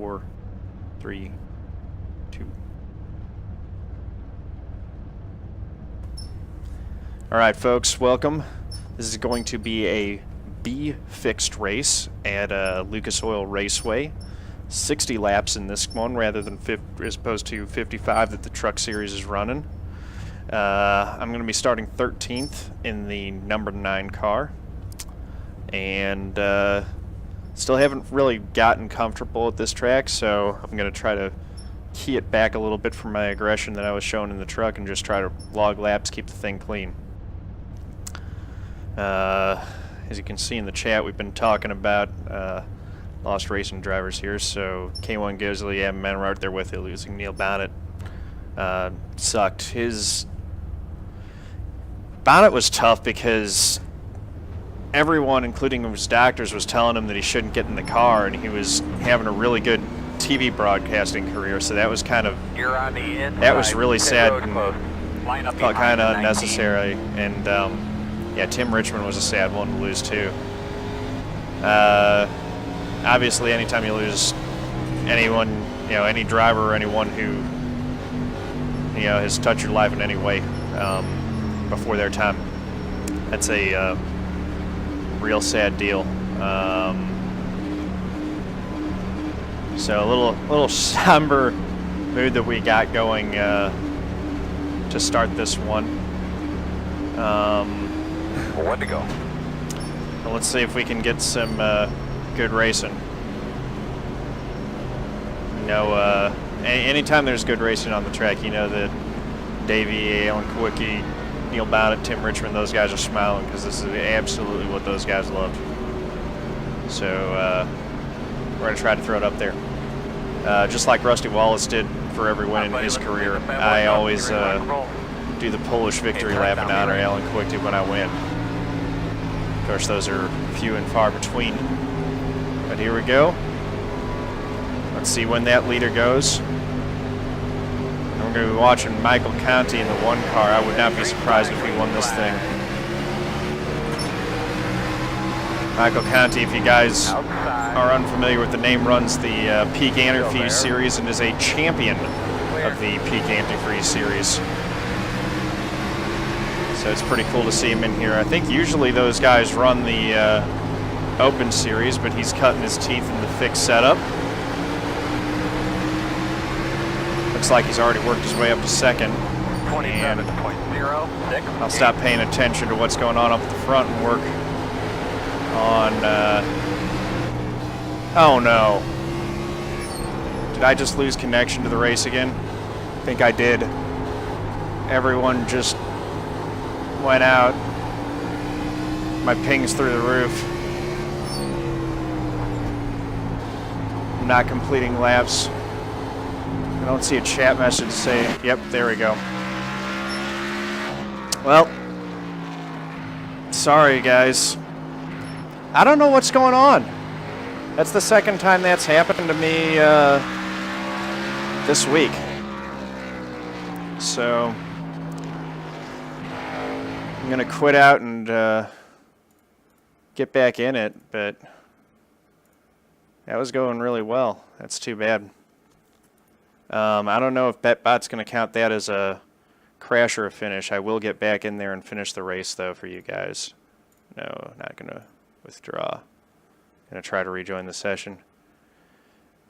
4, 3, 2. All right, folks, welcome. This is going to be a B Fixed race at Lucas Oil Raceway. 60 laps in this one rather than as opposed to 55 that the Truck Series is running. I'm going to be starting 13th in the number 9 car, and still haven't really gotten comfortable at this track, so I'm going to try to key it back a little bit from my aggression that I was showing in the truck and just try to log laps, keep the thing clean. As you can see in the chat, we've been talking about lost racing drivers here. So K1 Gisley, yeah, men right there with you, losing Neil Bonnet. Sucked. His Bonnet was tough because everyone, including his doctors, was telling him that he shouldn't get in the car, and he was having a really good TV broadcasting career. So that was kind of that was really sad and felt kind of unnecessary. And yeah, Tim Richmond was a sad one to lose too. Obviously, anytime you lose anyone, any driver or anyone who, has touched your life in any way before their time, that's a real sad deal. So a little somber mood that we got going to start this one. One to go. Well, let's see if we can get some good racing. Anytime there's good racing on the track, you know that Davey, Alan Kwiecki, Neil Bonnet, Tim Richmond, those guys are smiling because this is absolutely what those guys love. So we're going to try to throw it up there. Just like Rusty Wallace did for every win in his career, I always do the Polish victory lap and honor Alan Kwiecki when I win. Of course, those are few and far between. But here we go. Let's see when that leader goes. And we're going to be watching Michael Conti in the 1 car. I would not be surprised if he won this thing. Michael Conti, if you guys are unfamiliar with the name, runs the Peak Antifreeze Series and is a champion of the Peak Antifreeze Series. So it's pretty cool to see him in here. I think usually those guys run the Open Series, but he's cutting his teeth in the fixed setup. Looks like he's already worked his way up to 2nd. And I'll stop paying attention to what's going on up at the front and work on... oh no. Did I just lose connection to the race again? I think I did. Everyone just went out. My ping's through the roof. I'm not completing laps. I don't see a chat message say, yep, there we go. Well, sorry guys. I don't know what's going on. That's the 2nd time that's happened to me this week. So I'm going to quit out and get back in it, but that was going really well. That's too bad. I don't know if BetBot's going to count that as a crash or a finish. I will get back in there and finish the race, though, for you guys. No, not going to withdraw. Going to try to rejoin the session.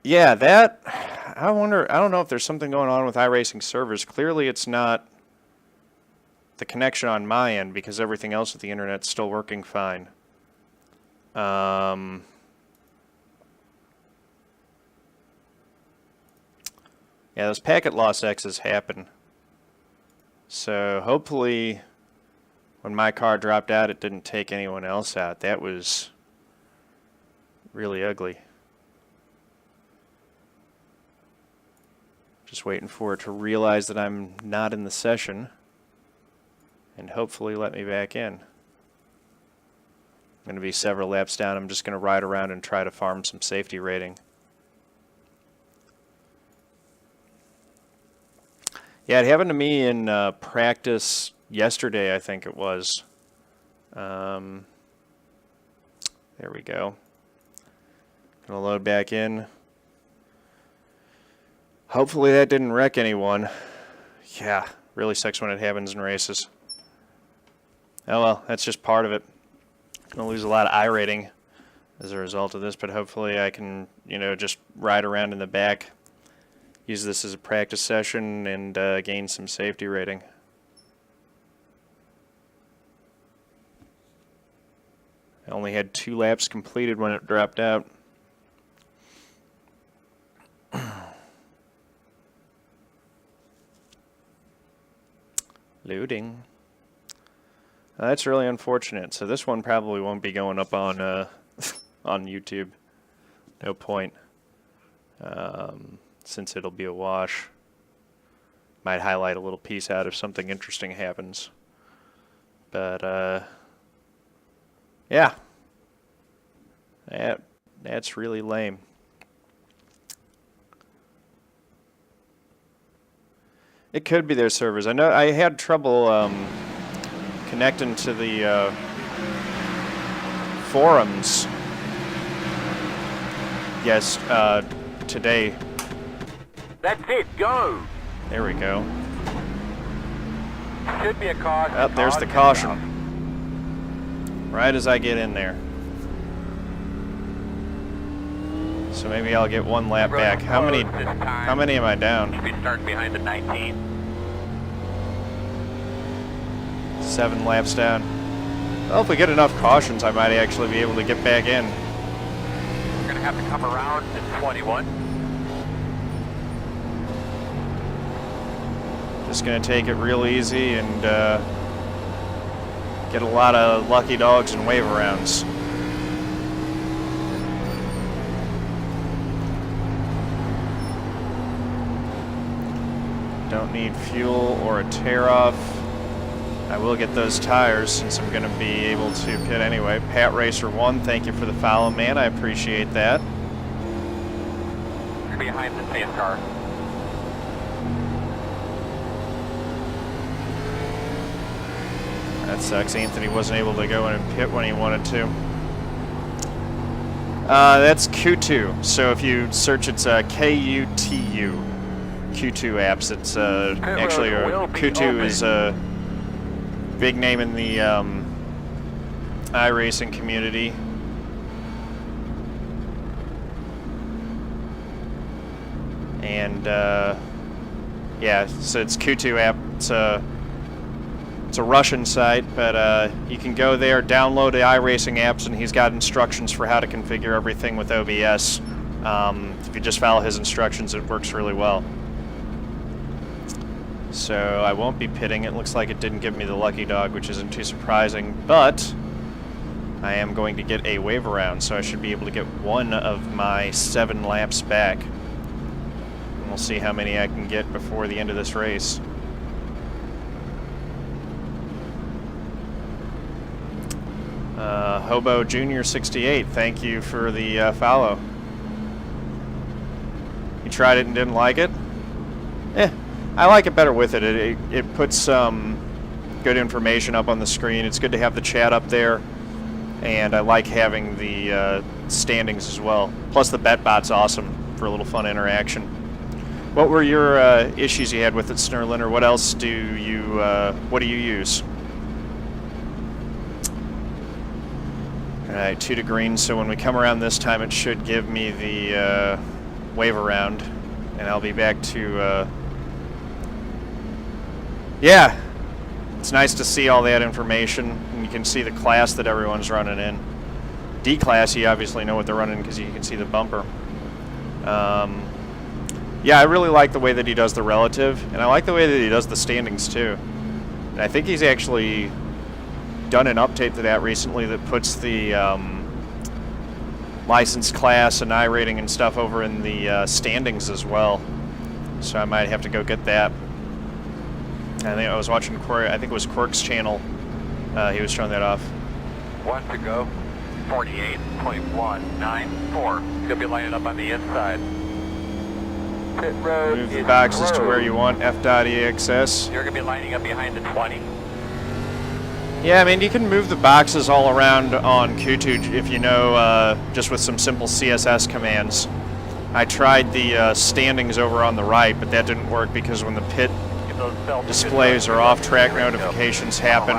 Yeah, that, I don't know if there's something going on with iRacing servers. Clearly it's not the connection on my end because everything else with the internet's still working fine. Yeah, those packet loss X's happen. So hopefully when my car dropped out, it didn't take anyone else out. That was really ugly. Just waiting for it to realize that I'm not in the session and hopefully let me back in. I'm going to be several laps down. I'm just going to ride around and try to farm some safety rating. Yeah, it happened to me in practice yesterday, I think it was. There we go. Gonna load back in. Hopefully that didn't wreck anyone. Yeah, really sucks when it happens in races. Oh well, that's just part of it. Gonna lose a lot of iRating as a result of this, but hopefully I can, you know, just ride around in the back, use this as a practice session, and gain some safety rating. I only had 2 laps completed when it dropped out. Loading. That's really unfortunate. So this one probably won't be going up on on YouTube. No point. Since it'll be a wash. Might highlight a little piece out if something interesting happens. But yeah. That's really lame. It could be their servers. I know I had trouble connecting to the forums. Yes, today. That's it, go! There we go. Should be a caution. Oh, there's the caution. Right as I get in there. So maybe I'll get 1 lap back. How many am I down? Should be starting behind the 19. 7 laps down. Well, if we get enough cautions, I might actually be able to get back in. We're going to have to come around to 21. Just going to take it real easy and get a lot of lucky dogs and wave arounds. Don't need fuel or a tear off. I will get those tires since I'm going to be able to pit anyway. Pat Racer 1, thank you for the follow, man. I appreciate that. You're behind the safe car. That sucks. Anthony wasn't able to go in and pit when he wanted to. That's Q2. So if you search, it's K-U-T-U. Q2 apps. It's actually Q2 is a big name in the iRacing community. And yeah, so it's Q2 app. It's a Russian site, but you can go there, download the iRacing apps, and he's got instructions for how to configure everything with OBS. If you just follow his instructions, it works really well. So I won't be pitting. It looks like it didn't give me the lucky dog, which isn't too surprising, but I am going to get a wave around, so I should be able to get 1 of my 7 laps back. And we'll see how many I can get before the end of this race. Hobo Junior 68, thank you for the follow. You tried it and didn't like it? I like it better with it. It puts some good information up on the screen. It's good to have the chat up there, and I like having the standings as well. Plus the bet bot's awesome for a little fun interaction. What were your issues you had with it, Snurlin, or what else do you what do you use? All right, 2 to green. So when we come around this time, it should give me the wave around, and I'll be back to. Yeah, it's nice to see all that information, and you can see the class that everyone's running in. D class, you obviously know what they're running because you can see the bumper. Yeah, I really like the way that he does the relative, and I like the way that he does the standings too. And I think he's actually done an update to that recently that puts the license class and iRating and stuff over in the standings as well. So I might have to go get that. I think I was watching I think it was Quirk's channel. He was showing that off. 1 to go. 48.194. You'll be lining up on the inside. Pit road. Move the boxes to where you want. F.EXS. You're going to be lining up behind the 20. Yeah, I mean, you can move the boxes all around on Q2 if you know, just with some simple CSS commands. I tried the standings over on the right, but that didn't work because when the pit displays or off-track notifications happen,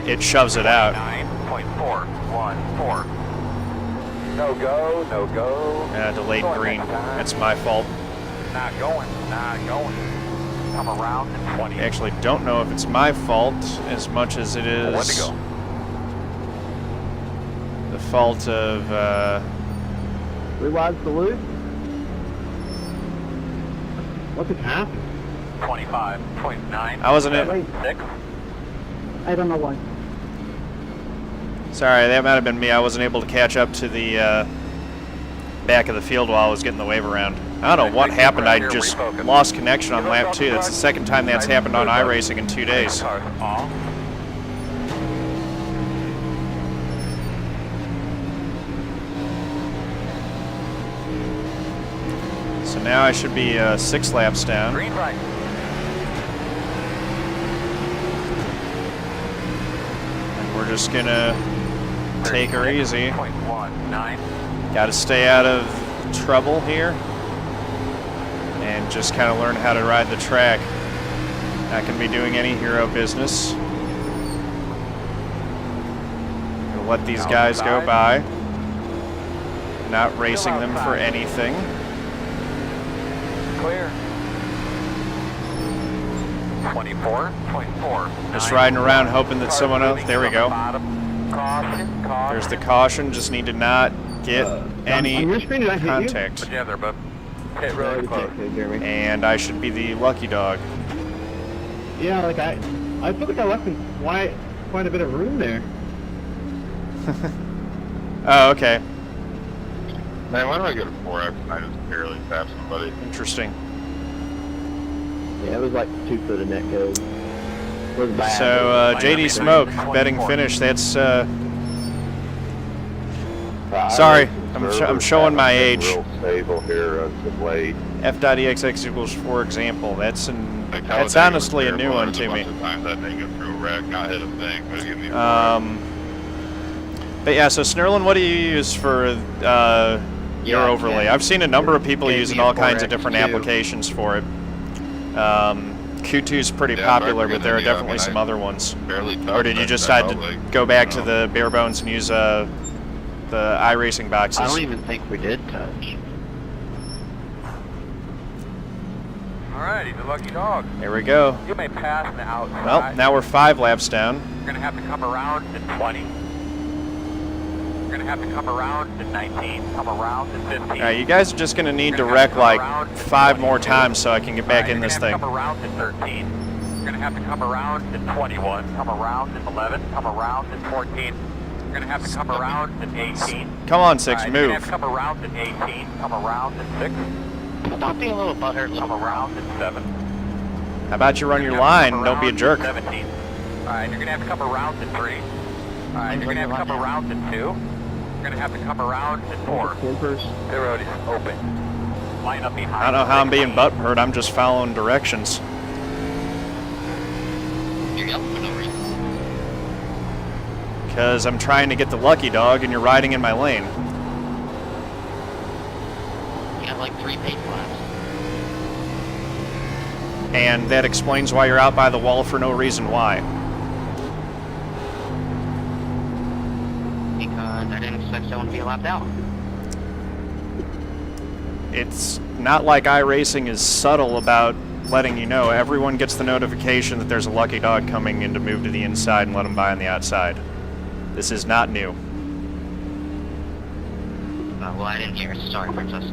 it shoves it out. 9.414. No go, no go. Delayed green. That's my fault. Not going, not going. Come around to 20. I actually don't know if it's my fault as much as it is the fault of... Rewind the loop? What could happen? 25.9. I wasn't in. 6. I don't know why. Sorry, that might have been me. I wasn't able to catch up to the back of the field while I was getting the wave around. I don't know what happened. I just lost connection on lap 2. That's the second time that's happened on iRacing in 2 days. So now I should be 6 laps down. Green light. And we're just gonna take her easy. 0.19. Got to stay out of trouble here and just kind of learn how to ride the track. Not gonna be doing any hero business. Gonna let these guys go by. Not racing them for anything. Clear. 24.4. Just riding around hoping that someone else, there we go. Caution, caution. There's the caution, just need to not get any on your screen, did I hit you? contact. But yeah, there, bud. Hit really close. Okay, Jeremy. And I should be the lucky dog. Yeah, like I feel like I left him quite a bit of room there. Oh, okay. Man, why do I get a 4X and I just barely tap somebody? Interesting. Yeah, it was like 2 foot of net code. It was bad. So, JD Smoke, betting finish, that's, sorry, I'm showing my age. Real stable here late. F.exx equals for example. That's honestly a new one to me. That thing go through a wreck, not hit a thing, but give me But yeah, so Snurlin, what do you use for your overlay? I've seen a number of people using all kinds of different applications for it. Q2's pretty popular, but there are definitely some other ones. Or did you just decide to go back to the bare bones and use the iRacing boxes? I don't even think we did touch. Alright, he's a lucky dog. There we go. You may pass the outside. Well, now we're 5 laps down. You're going to have to come around to 20. You're going to have to come around to 19. Come around to 15. Alright, you guys are just going to need to wreck like 5 more times so I can get back in this thing. You're going to have to come around to 13. You're going to have to come around to 21. Come around to 11. Come around to 14. You're going to have to come around to 18. Come on, 6, You're going to have move. to come around to 18. Come around to 6. Stop being a little butthurt. Come around to 7. How about you run your line and don't be a jerk? 17. Alright, you're going to have to come around to 3. Alright, you're going to have to come around to 2. You're going to have to come around to 4. The road is open. Line up behind. I don't know how I'm being butthurt, I'm just following directions. You're yelling for no reason. Because I'm trying to get the lucky dog and you're riding in my lane. You have like 3 paint flaps. And that explains why you're out by the wall for no reason why. Because I didn't expect someone to be lapped out. It's not like iRacing is subtle about letting you know. Everyone gets the notification that there's a lucky dog coming in to move to the inside and let them by on the outside. This is not new. Well, I didn't hear. Sorry, Princess.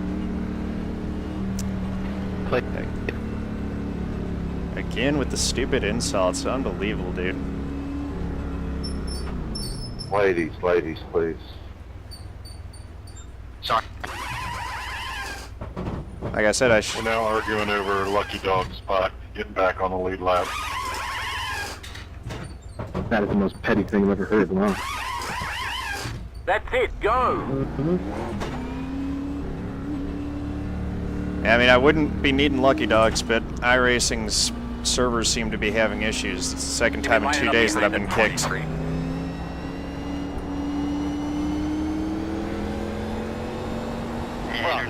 Again with the stupid insults. Unbelievable, dude. Ladies, please. Sorry. Like I said, We're now arguing over Lucky Dog spot, getting back on the lead lap. That is the most petty thing I've ever heard in a while. That's it, go! I mean, I wouldn't be needing lucky dogs, but iRacing's servers seem to be having issues. It's the second time in 2 days that I've been kicked.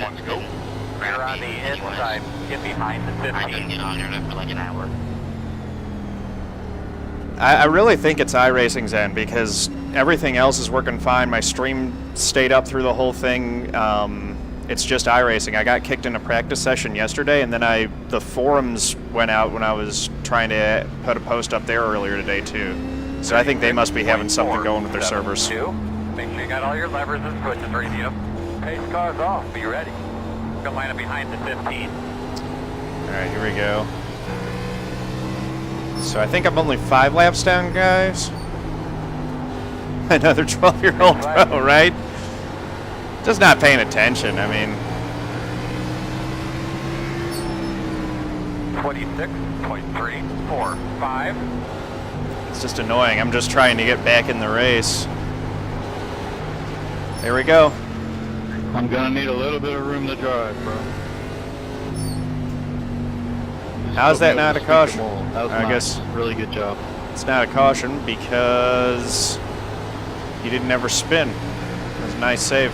Let's go. You're on the inside. Get behind the 15. I've been getting on there for like an hour. I really think it's iRacing's end because everything else is working fine. My stream stayed up through the whole thing. It's just iRacing. I got kicked in a practice session yesterday, and then the forums went out when I was trying to put a post up there earlier today too. So I think they must be having something going with their servers. Make sure you got all your levers and switches ready to go. Pace car's off. Be ready. Go line up behind the 15. All right, here we go. So I think I'm only 5 laps down, guys. Another 12-year-old pro, right? Just not paying attention. I mean, 26.345. it's just annoying. I'm just trying to get back in the race. There we go. I'm gonna need a little bit of room to drive, bro. How's that not a caution? That was I nice. guess Really good job. it's not a caution because he didn't ever spin. It was a nice save.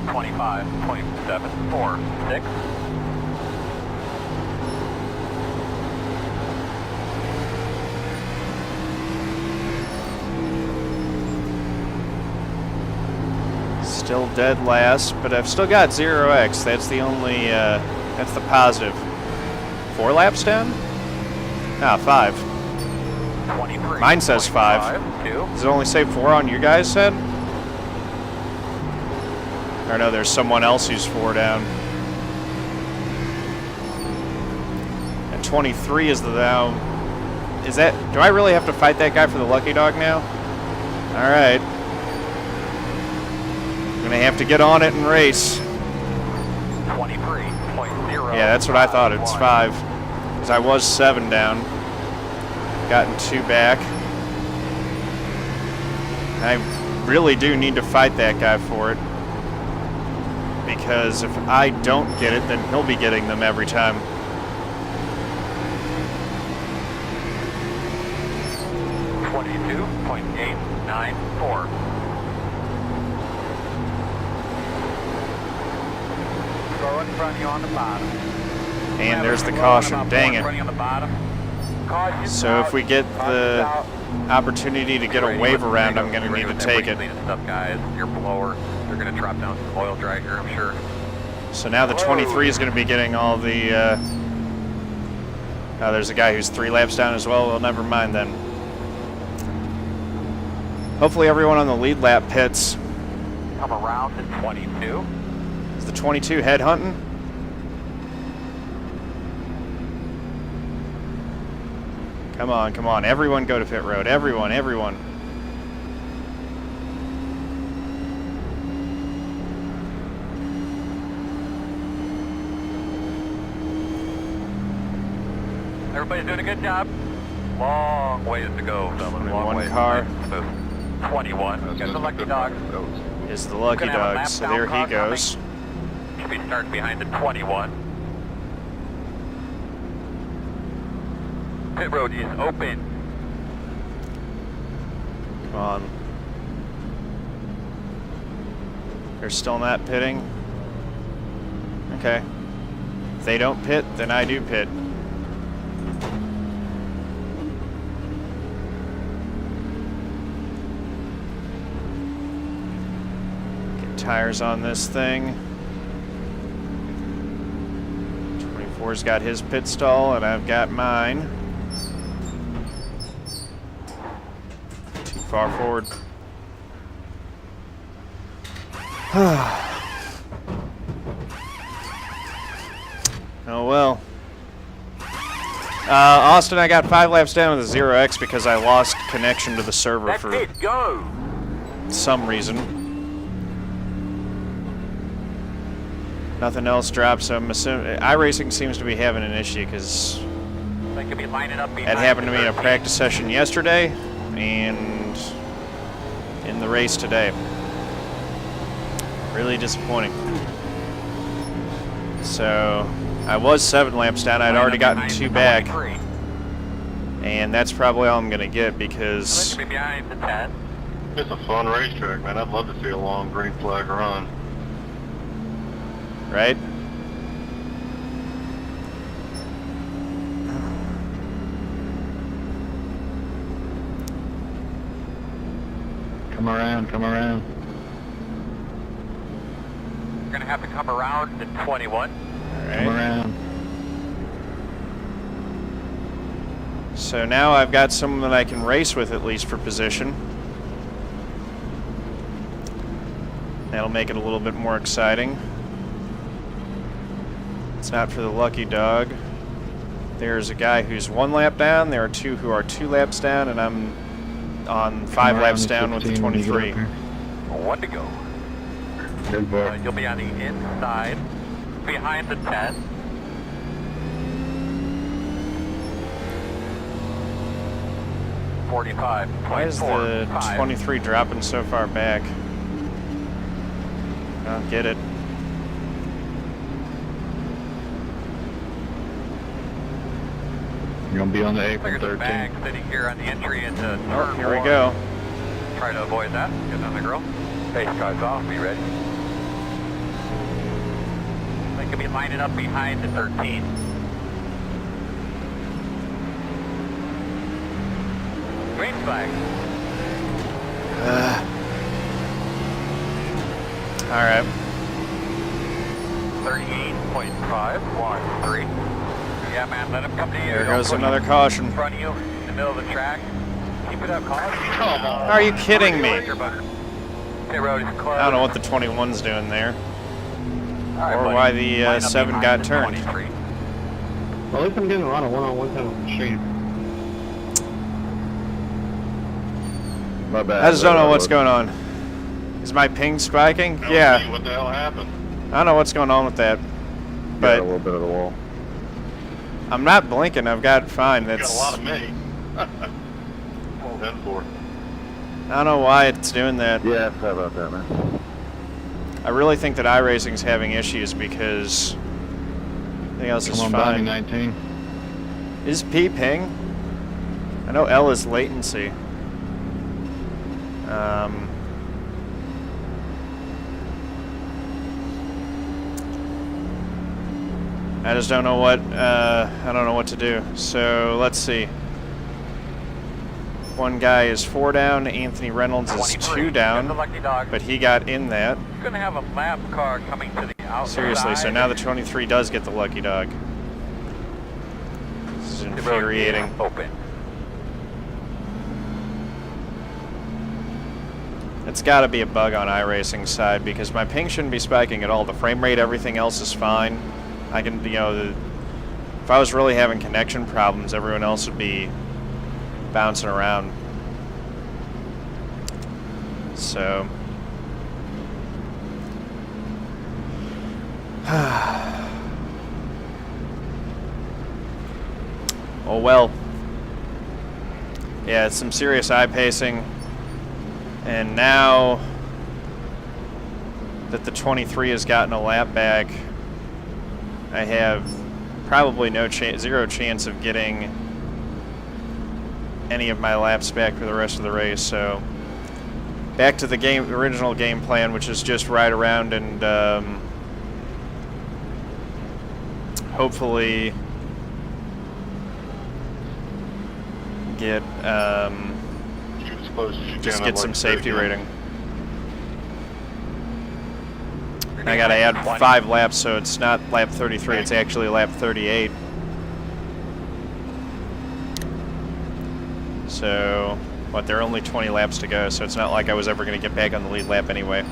25.746. Still dead last, but I've still got 0x. That's the only, that's the positive. 4 laps down? Ah, 5. 23. Mine says 5. Does it only say 4 on your guys' head? Or no, there's someone else who's 4 down. And 23 is the now. Is that, do I really have to fight that guy for the lucky dog now? Alright. Gonna have to get on it and race. 23.0. Yeah, that's what I thought. It's 5. Because I was 7 down. Gotten 2 back. I really do need to fight that guy for it. Because if I don't get it, then he'll be getting them every time. .894. Go in front of you on the bottom. And there's the caution. Dang it. On the bottom. Caution's So out. if we get the Caution's out. opportunity to get a wave around, I'm going to need to take it. Stuff, guys. Your blower. They're going to drop down some oil dry here, I'm sure. So now the 23 is going to be getting all the... oh, there's a guy who's 3 laps down as well. Well, never mind then. Hopefully everyone on the lead lap pits. Come around to 22. Is the 22 head hunting? Come on, come on. Everyone go to pit road. Everyone, everyone. Everybody's doing a good job. Long ways to go, fellas. Only Long one ways. car. 21. Got the lucky dog. Is the lucky Gonna have a dog. lap So down there he car goes. Should be starting behind the 21. Pit road is open. Come on. They're still not pitting. Okay. If they don't pit, then I do pit. Get tires on this thing. 24's got his pit stall, and I've got mine. Too far forward. Oh well. Austin, I got 5 laps down with a 0x because I lost connection to the server That's for it, go! some reason. Nothing else dropped, so I'm assuming iRacing seems to be having an issue because They could be lining up behind that happened to me in a 13. practice session yesterday and in the race today. Really disappointing. So I was 7 laps down. I'd Lining already up gotten behind 2 the back, 23. and that's probably all I'm gonna get They because could be behind the 10. It's a fun racetrack, man. I'd love to see a long green flag run. right? Come around, come around. You're going to have to come around to 21. All Come right. around. So now I've got someone that I can race with at least for position. That'll make it a little bit more exciting. It's not for the lucky dog. There's a guy who's 1 lap down. There are 2 who are 2 laps down, and I'm on 5 laps down with the 23. 1 to go. Good boy. You'll be on the inside, behind the 10. Why is the 23 dropping so far back? I don't get it. You're gonna be on the apron There's a 13. bag sitting here on the entry into Oh, turn here we 4. go. Try to avoid that. Get on the grill. Base car's off. Be ready. They could be lining up behind the 13. Green flag. All right. 38.513. Yeah, man, let him come to you. There Don't goes push another him caution. in front of you, in the middle of the track. Keep it up, Colin. Are you kidding me? Okay, road is closed. I don't know what the 21's doing there. All right, or buddy. why the, Line up 7 behind got the turned. 23. Well, at least I'm getting a lot of one-on-one time on the stream. My bad. I just don't know what's going on. Is my ping spiking? Yeah. What the hell happened? I don't know what's going on with that. Got But a little bit of the wall. I'm not blinking. I've got it fine. You got a That's, lot of me. Well, 10-4. I don't know why it's doing that. Yeah, sorry about that, man. I really think that iRacing's having issues because everything else is Come on, Bonnie, fine. 19. Is P ping? I know L is latency. I just don't know what I don't know what to do. So let's see. One guy is 4 down. Anthony Reynolds is 23. 2 down, The lucky dog. but he got in that. You're going to have a lap car coming to the outside. Seriously, so now the 23 does get the lucky dog. This is The road is infuriating. Open. It's got to be a bug on iRacing's side because my ping shouldn't be spiking at all. The frame rate, everything else is fine. I can, you know, if I was really having connection problems, everyone else would be bouncing around. So. Oh well. Yeah, it's some serious eye pacing. And now that the 23 has gotten a lap back, I have probably zero chance of getting any of my laps back for the rest of the race. So back to the original game plan, which is just ride around and hopefully get Shoot as close as you just can. get some safety rating. You're I gonna gotta have add 20. 5 laps, so it's not lap 33, it's actually lap 38. So, what, there are only 20 laps to go, so it's not like I was ever gonna get back on the lead lap anyway.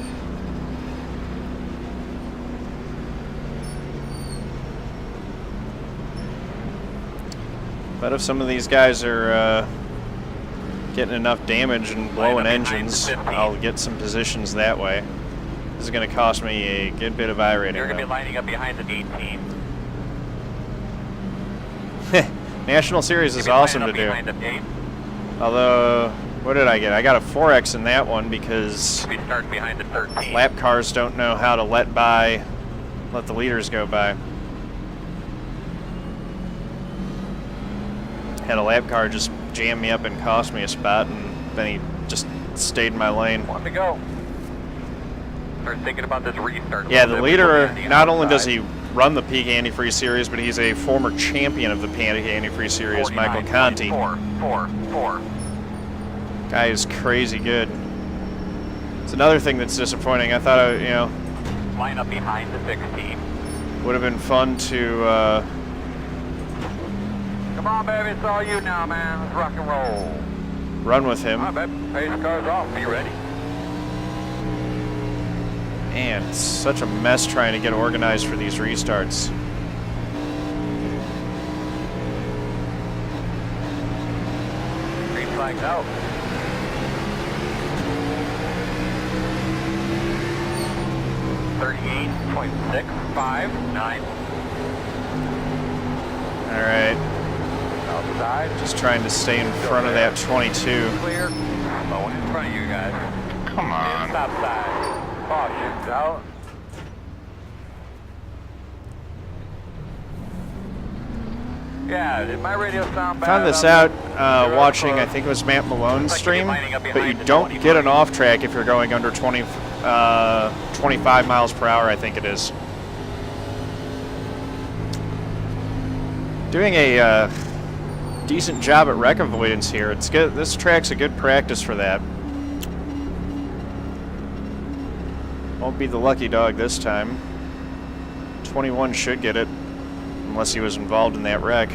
But if some of these guys are getting enough damage and blowing engines, I'll get some positions that way. This is going to cost me a good bit of iRating. You're going to be lining up behind the 18. National Series is You're gonna be awesome to lining do. up behind the 8. Although, what did I get? I got a 4X in that one because We start behind the 13. lap cars don't know how to let the leaders go by. Had a lap car just jam me up and cost me a spot, and then he just stayed in my lane. 1 to go. Start thinking about this restart. Yeah, the leader, not only does he run the Peak Antifreeze Series, but he's a former champion of the Peak Antifreeze Series, Michael Conti. 4. Guy is crazy good. It's another thing that's disappointing. I thought, you know, line up behind the 16. would have been fun to Come on, baby, it's all you now, man. Let's rock and roll. run with him. I bet pace car's off. Are you ready? And it's such a mess trying to get organized for these restarts. Green flag's out. .659. All right, Outside. just trying to stay in front of that 22. Clear. Oh, in front of you guys. Come on. Stop side. Caution's out. Yeah, did my radio sound bad? Found this out watching, I think it was Matt Malone's stream, but you don't get an off track if you're going under 25 miles per hour, I think it is. Doing a decent job at wreck avoidance here. It's good. This track's a good practice for that. Won't be the lucky dog this time. 21 should get it, unless he was involved in that wreck.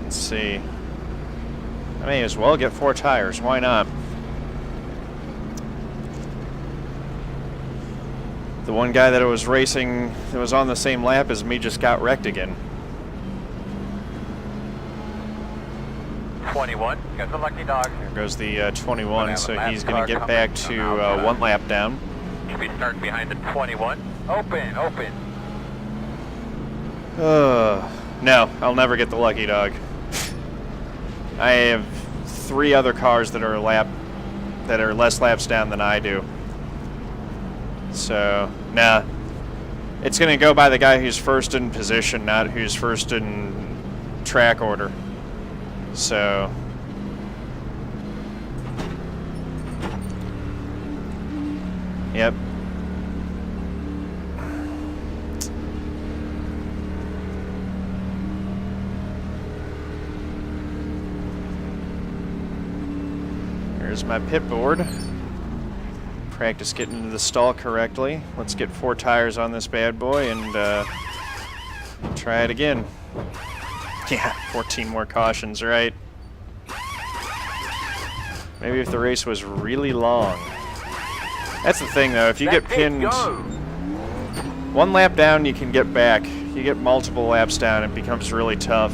Let's see. I may as well get 4 tires. Why not? The one guy that was racing, that was on the same lap as me, just got wrecked again. 21. Got the lucky dog. There goes the 21, so he's going to get back to 1 lap down. Should be starting behind the 21. Open. No, I'll never get the lucky dog. I have 3 other cars that are less laps down than I do. So, nah. It's going to go by the guy who's first in position, not who's first in track order. So, yep. Here's my pit board. Practice getting into the stall correctly. Let's get 4 tires on this bad boy and try it again. Yeah, 14 more cautions, right? Maybe if the race was really long. That's the thing, though. If you get pinned 1 lap down, you can get back. You get multiple laps down, it becomes really tough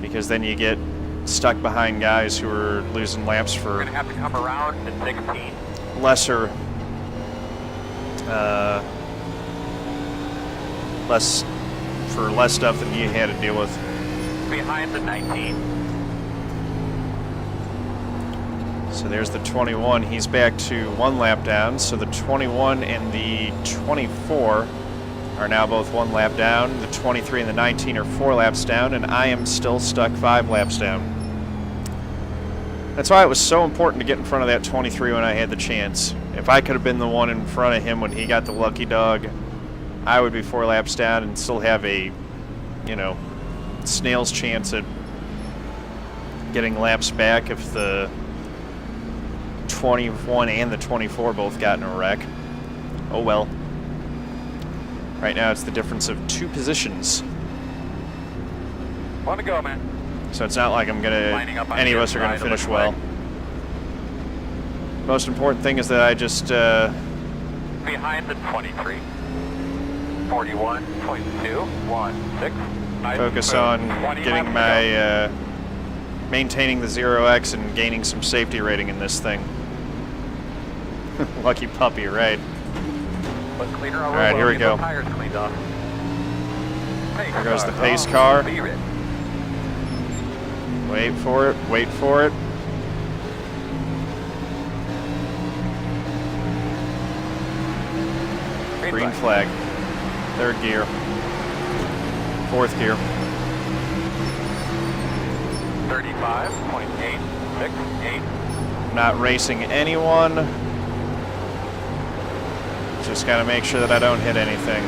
because then you get stuck behind guys who are losing laps for We're going to have to come around at 16. lesser, less stuff than you had to deal with. Behind the 19. So there's the 21. He's back to 1 lap down. So the 21 and the 24 are now both 1 lap down. The 23 and the 19 are 4 laps down, and I am still stuck 5 laps down. That's why it was so important to get in front of that 23 when I had the chance. If I could have been the one in front of him when he got the lucky dog, I would be 4 laps down and still have a, you know, snail's chance at getting laps back if the 21 and the 24 both got in a wreck. Oh well. Right now it's the difference of 2 positions. Want to go, man. So it's not like I'm gonna, any of us are gonna finish well. Most important thing is that I just behind the 23. 41.216. focus on getting my maintaining the 0x and gaining some safety rating in this thing. Lucky puppy, right? All right, here we go. Tires cleaned off. There goes the pace car. Wait for it, wait for it. Green flag. 3rd gear. 4th gear. 35.8. 6, 8. Not racing anyone. Just gotta make sure that I don't hit anything.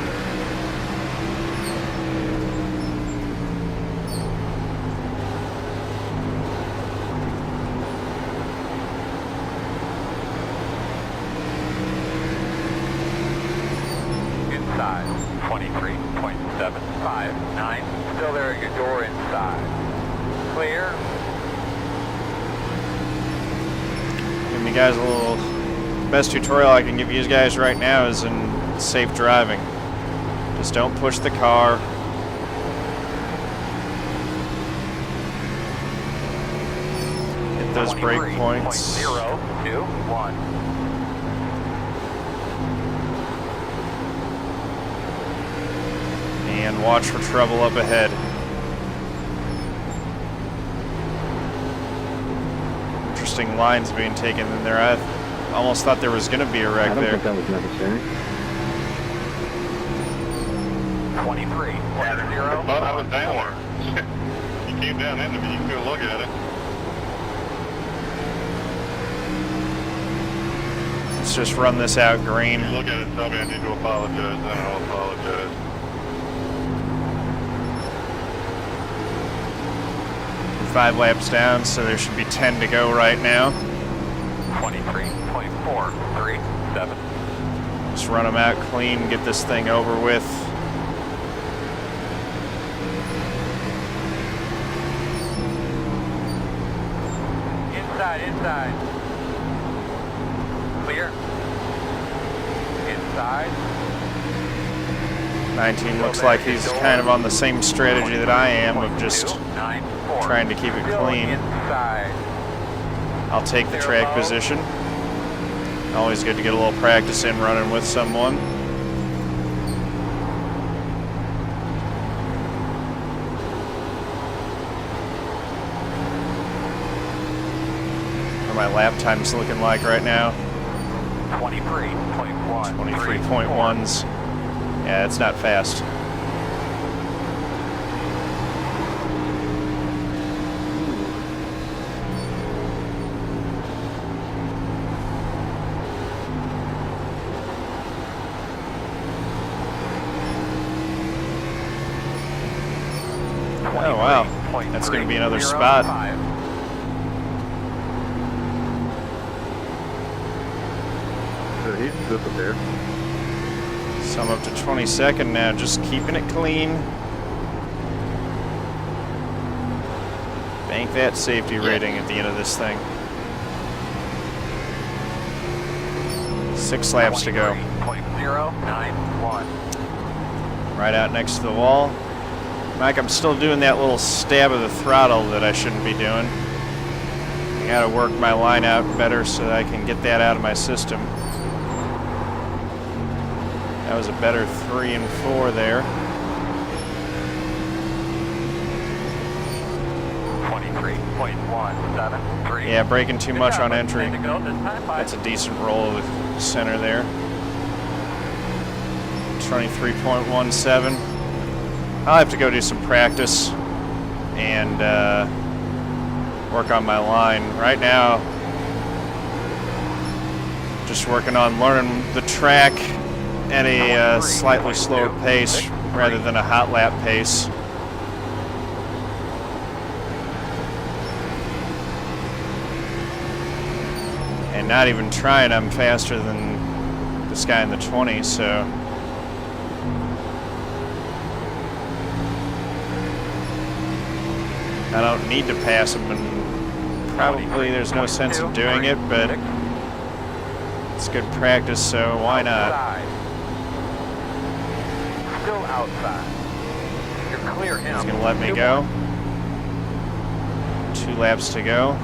Inside, 23.759. Still there at your door inside. Clear. Giving you guys a little, best tutorial I can give you guys right now is in safe driving. Just don't push the car. Hit those brake points. 0, 2, 1. And watch for trouble up ahead. Interesting lines being taken in there. I almost thought there was going to be a wreck I don't there. think that was necessary. 23, 0. I thought I was down there. You came down into me, you can go look at it. Let's just run this out green. You look at it and tell me I need to apologize, then I'll apologize. We're 5 laps down, so there should be 10 to go right now. 23.437. Just run them out clean, get this thing over with. Inside. Clear. Inside. 19 looks like he's kind of on the same strategy that I am of just trying to keep it clean. Inside. I'll take the track position. Always good to get a little practice in running with someone. What are my lap times looking like right now? 23.1. 23.1s. Yeah, it's not fast. Oh wow, that's going to be another spot. So he's good up there. So I'm up to 22nd now, just keeping it clean. Bank that safety rating at the end of this thing. 6 laps to go. 0.091. Right out next to the wall. Mike, I'm still doing that little stab of the throttle that I shouldn't be doing. I gotta work my line out better so that I can get that out of my system. That was a better 3 and 4 there. 23.173. Yeah, braking too much on entry. That's a decent roll of the center there. 23.17. I'll have to go do some practice and work on my line. Right now, just working on learning the track at a slightly slower pace rather than a hot lap pace. And not even trying, I'm faster than this guy in the 20s, so. I don't need to pass him, and probably there's no sense in doing it, but it's good practice, so why not? Still outside. You're clear him. He's going to let me go. 2 laps to go.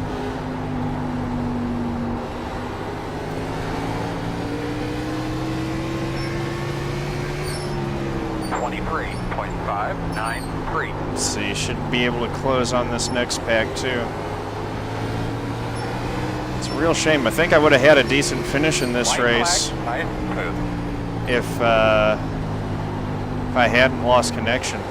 So you should be able to close on this next pack too. It's a real shame. I think I would have had a decent finish in this race if I hadn't lost connection.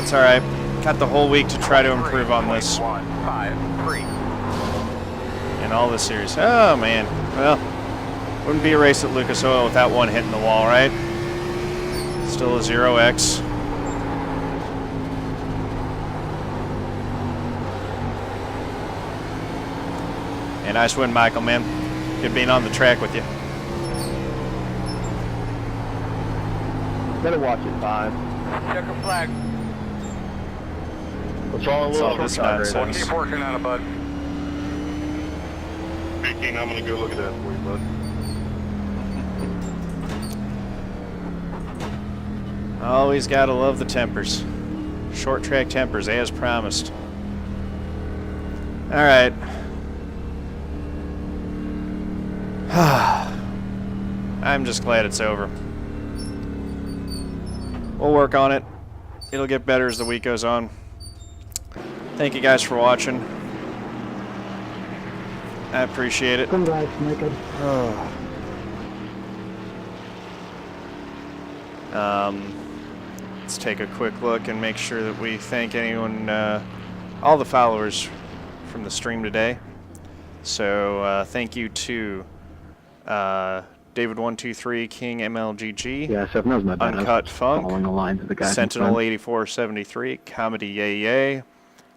It's all right. Got the whole week to try to improve on this. 153. In all the series. Oh, man. Well, wouldn't be a race at Lucas Oil without one hitting the wall, right? Still a 0x. And nice win, Michael, man. Good being on the track with you. Better watch it, 5. Checker flag. What's wrong with It's all Little? this nonsense. Keep working on it, bud. Hey, King, I'm gonna go look at that for you, bud. Always gotta love the tempers. Short track tempers, as promised. All right. I'm just glad it's over. We'll work on it. It'll get better as the week goes on. Thank you guys for watching. I appreciate it. Congrats, Michael. Let's take a quick look and make sure that we thank anyone, all the followers from the stream today. So thank you to David123, King MLGG, Yeah, 7 knows my bad. Uncut Funk, Following the lines of the guy. Sentinel 8473, Comedy Yay Yay,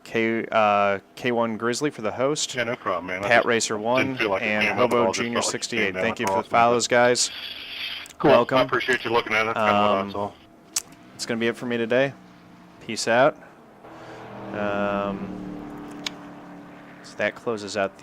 K1 Grizzly for the host, Yeah, no problem, man. Pat Racer 1, feel like I and came up with Hobo all this Junior stuff, 68. came Thank you down for the across follows, guys. Cool. Welcome. I appreciate you looking at it. That's kind of what I saw. It's going to be it for me today. Peace out. So that closes out the